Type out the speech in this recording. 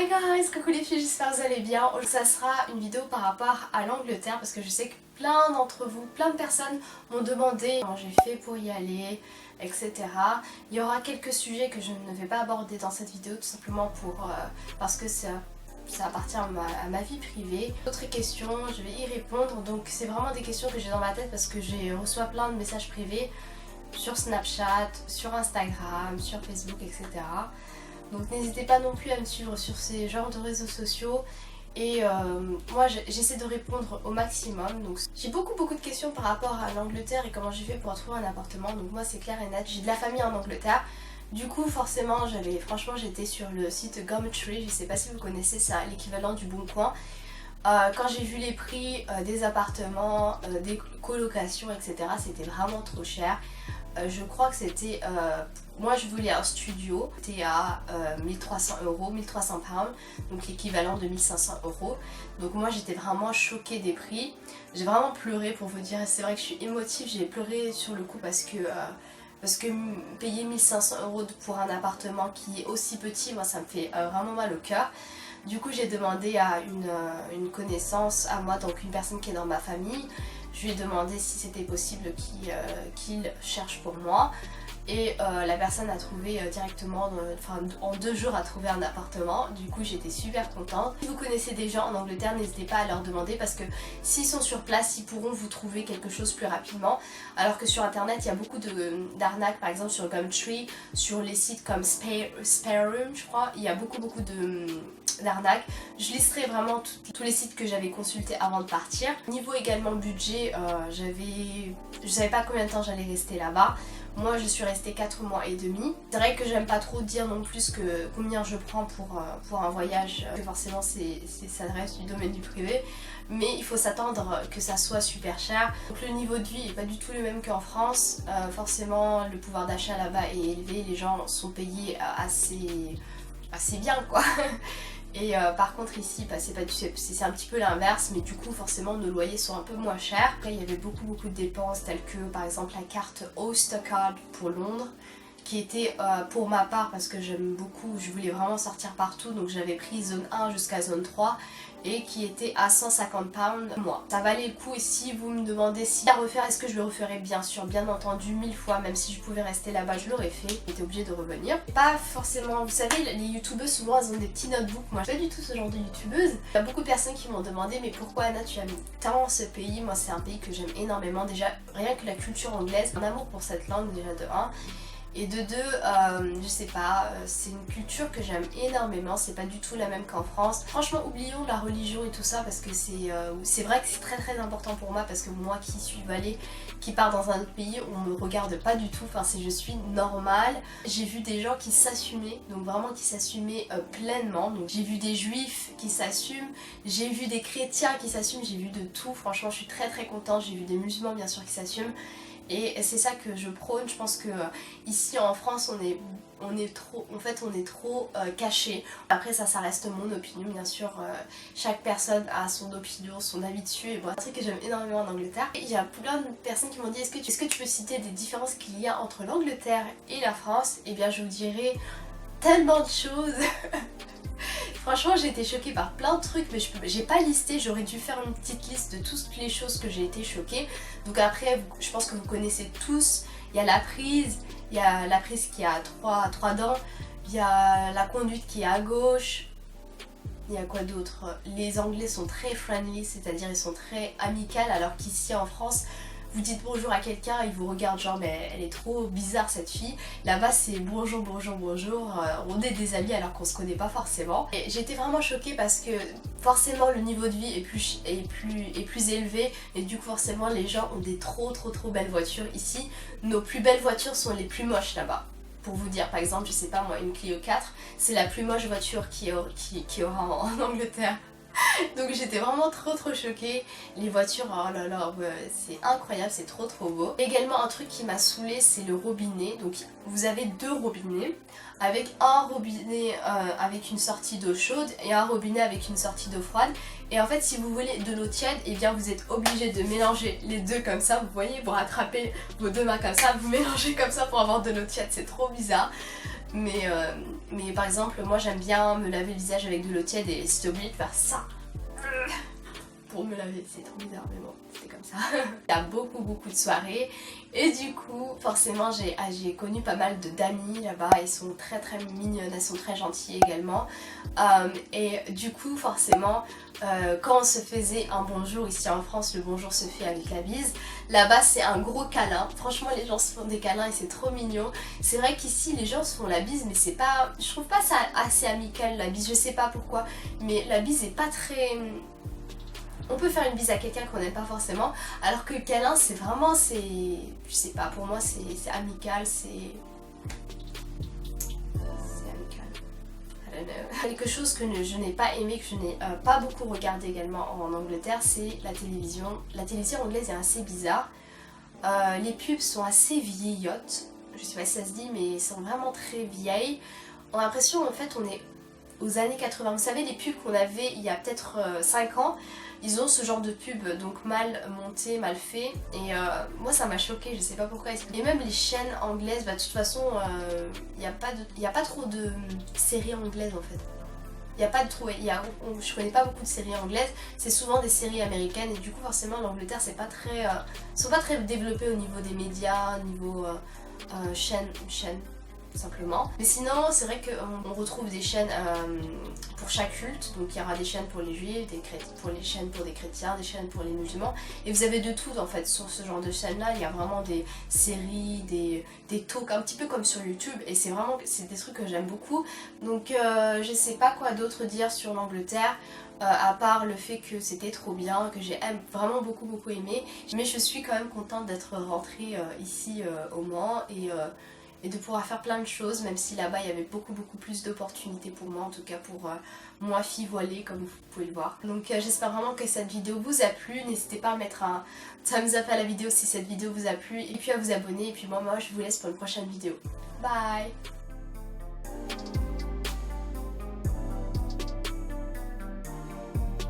Hi guys, coucou les filles, j'espère que vous allez bien. Ça sera une vidéo par rapport à l'Angleterre parce que je sais que plein d'entre vous, plein de personnes m'ont demandé comment j'ai fait pour y aller, etc. Il y aura quelques sujets que je ne vais pas aborder dans cette vidéo tout simplement parce que ça appartient à ma vie privée. D'autres questions, je vais y répondre. Donc c'est vraiment des questions que j'ai dans ma tête parce que j'ai reçois plein de messages privés sur Snapchat, sur Instagram, sur Facebook, etc. Donc n'hésitez pas non plus à me suivre sur ces genres de réseaux sociaux. Et moi j'essaie de répondre au maximum. Donc j'ai beaucoup de questions par rapport à l'Angleterre et comment j'ai fait pour trouver un appartement. Donc moi c'est clair et net, j'ai de la famille en Angleterre. Du coup forcément j'étais sur le site Gumtree, je sais pas si vous connaissez ça, l'équivalent du Bon Coin. Quand j'ai vu les prix des appartements, des colocations, etc., c'était vraiment trop cher. Je crois que c'était... moi je voulais un studio, c'était à 1300 €, 1300 pounds, donc l'équivalent de 1500 €. Donc moi j'étais vraiment choquée des prix. J'ai vraiment pleuré pour vous dire, c'est vrai que je suis émotive, j'ai pleuré sur le coup parce que payer 1500 € pour un appartement qui est aussi petit, moi ça me fait vraiment mal au cœur. Du coup j'ai demandé à une connaissance à moi, donc une personne qui est dans ma famille, je lui ai demandé si c'était possible qu'il cherche pour moi. Et la personne a trouvé directement, en 2 jours a trouvé un appartement. Du coup j'étais super contente. Si vous connaissez des gens en Angleterre, n'hésitez pas à leur demander parce que s'ils sont sur place, ils pourront vous trouver quelque chose plus rapidement. Alors que sur internet il y a beaucoup d'arnaques, par exemple sur Gumtree, sur les sites comme Spare Room je crois, il y a beaucoup d'arnaques. Je listerai vraiment tous les sites que j'avais consultés avant de partir. Niveau également budget, je savais pas combien de temps j'allais rester là-bas. Moi je suis restée 4 mois et demi. C'est vrai que j'aime pas trop dire non plus combien je prends pour un voyage, que forcément ça reste du domaine du privé. Mais il faut s'attendre que ça soit super cher. Donc le niveau de vie est pas du tout le même qu'en France. Forcément le pouvoir d'achat là-bas est élevé, les gens sont payés assez bien quoi. Et par contre ici c'est un petit peu l'inverse, mais du coup forcément nos loyers sont un peu moins chers. Après il y avait beaucoup de dépenses telles que par exemple la carte Oyster Card pour Londres, qui était pour ma part parce que j'aime beaucoup, je voulais vraiment sortir partout, donc j'avais pris zone 1 jusqu'à zone 3 et qui était à 150 pounds mois. Ça valait le coup. Et si vous me demandez si à refaire, est-ce que je le referais, bien sûr, bien entendu, 1000 fois, même si je pouvais rester là-bas je l'aurais fait, j'étais obligée de revenir. Pas forcément, vous savez les youtubeuses souvent elles ont des petits notebooks, moi je suis pas du tout ce genre de youtubeuse. Il y a beaucoup de personnes qui m'ont demandé mais pourquoi Anna tu as mis tant ce pays. Moi c'est un pays que j'aime énormément, déjà rien que la culture anglaise, un amour pour cette langue déjà de 1. Et de 2, je sais pas, c'est une culture que j'aime énormément, c'est pas du tout la même qu'en France. Franchement oublions la religion et tout ça parce que c'est vrai que c'est très important pour moi, parce que moi qui suis valée, qui part dans un autre pays, on me regarde pas du tout, enfin je suis normale. J'ai vu des gens qui s'assumaient, donc vraiment qui s'assumaient pleinement. Donc j'ai vu des juifs qui s'assument, j'ai vu des chrétiens qui s'assument, j'ai vu de tout. Franchement je suis très contente, j'ai vu des musulmans bien sûr qui s'assument. Et c'est ça que je prône. Je pense que ici en France on est trop caché. Après ça reste mon opinion bien sûr, chaque personne a son opinion, son avis dessus. Et bon, un truc que j'aime énormément en Angleterre. Et il y a plein de personnes qui m'ont dit est-ce que tu peux citer des différences qu'il y a entre l'Angleterre et la France? Et bien je vous dirai tellement de choses. Franchement j'ai été choquée par plein de trucs, mais j'ai pas listé, j'aurais dû faire une petite liste de toutes les choses que j'ai été choquée. Donc après je pense que vous connaissez tous, il y a la prise qui a trois dents, il y a la conduite qui est à gauche, il y a quoi d'autre? Les Anglais sont très friendly, c'est-à-dire ils sont très amicaux, alors qu'ici en France vous dites bonjour à quelqu'un, il vous regarde genre mais elle est trop bizarre cette fille. Là-bas c'est bonjour, on est des amis alors qu'on se connaît pas forcément. Et j'ai été vraiment choquée parce que forcément le niveau de vie est plus élevé, et du coup forcément les gens ont des trop belles voitures ici. Nos plus belles voitures sont les plus moches là-bas. Pour vous dire, par exemple, je sais pas moi, une Clio 4, c'est la plus moche voiture qui aura en Angleterre. Donc j'étais vraiment trop choquée. Les voitures, oh là là, c'est incroyable, c'est trop beau. Également un truc qui m'a saoulée, c'est le robinet. Donc vous avez 2 robinets, avec un robinet avec une sortie d'eau chaude et un robinet avec une sortie d'eau froide. Et en fait si vous voulez de l'eau tiède, et bien vous êtes obligé de mélanger les deux comme ça. Vous voyez, vous rattrapez vos 2 mains comme ça, vous mélangez comme ça pour avoir de l'eau tiède, c'est trop bizarre. Mais par exemple, moi j'aime bien me laver le visage avec de l'eau tiède et si t'es obligé de faire ça pour me laver, c'est trop bizarre, mais bon, c'est comme ça. Il y a beaucoup de soirées et du coup, forcément, j'ai connu pas mal d'amis là-bas. Elles sont très mignonnes, elles sont très gentilles également. Et du coup, forcément, quand on se faisait un bonjour ici en France, le bonjour se fait avec la bise. Là-bas, c'est un gros câlin. Franchement, les gens se font des câlins et c'est trop mignon. C'est vrai qu'ici, les gens se font la bise, mais c'est pas... Je trouve pas ça assez amical, la bise. Je sais pas pourquoi, mais la bise est pas très... On peut faire une bise à quelqu'un qu'on n'aime pas forcément, alors que le câlin c'est vraiment, je sais pas, pour moi c'est amical, c'est amical. I don't know. Quelque chose que je n'ai pas aimé, que je n'ai pas beaucoup regardé également en Angleterre, c'est la télévision. La télévision anglaise est assez bizarre. Les pubs sont assez vieillottes, je sais pas si ça se dit, mais elles sont vraiment très vieilles. On a l'impression en fait on est aux années 80. Vous savez, les pubs qu'on avait il y a peut-être 5 ans, ils ont ce genre de pub donc mal monté, mal fait. Et moi ça m'a choqué, je sais pas pourquoi. Et même les chaînes anglaises, bah de toute façon, il n'y a pas trop de séries anglaises en fait. Il y a pas de trop, je connais pas beaucoup de séries anglaises, c'est souvent des séries américaines et du coup forcément l'Angleterre c'est pas très, sont pas très développés au niveau des médias, au niveau chaîne simplement. Mais sinon c'est vrai qu'on retrouve des chaînes pour chaque culte, donc il y aura des chaînes pour les juifs, des chaînes pour des chrétiens, des chaînes pour les musulmans, et vous avez de tout en fait sur ce genre de chaîne là. Il y a vraiment des séries, des talks un petit peu comme sur YouTube, et c'est des trucs que j'aime beaucoup. Donc je sais pas quoi d'autre dire sur l'Angleterre. À part le fait que c'était trop bien, que j'ai vraiment beaucoup aimé, mais je suis quand même contente d'être rentrée ici au Mans et de pouvoir faire plein de choses, même si là-bas il y avait beaucoup plus d'opportunités pour moi, en tout cas pour moi fille voilée comme vous pouvez le voir. Donc j'espère vraiment que cette vidéo vous a plu, n'hésitez pas à mettre un thumbs up à la vidéo si cette vidéo vous a plu et puis à vous abonner, et puis moi je vous laisse pour une prochaine vidéo. Bye.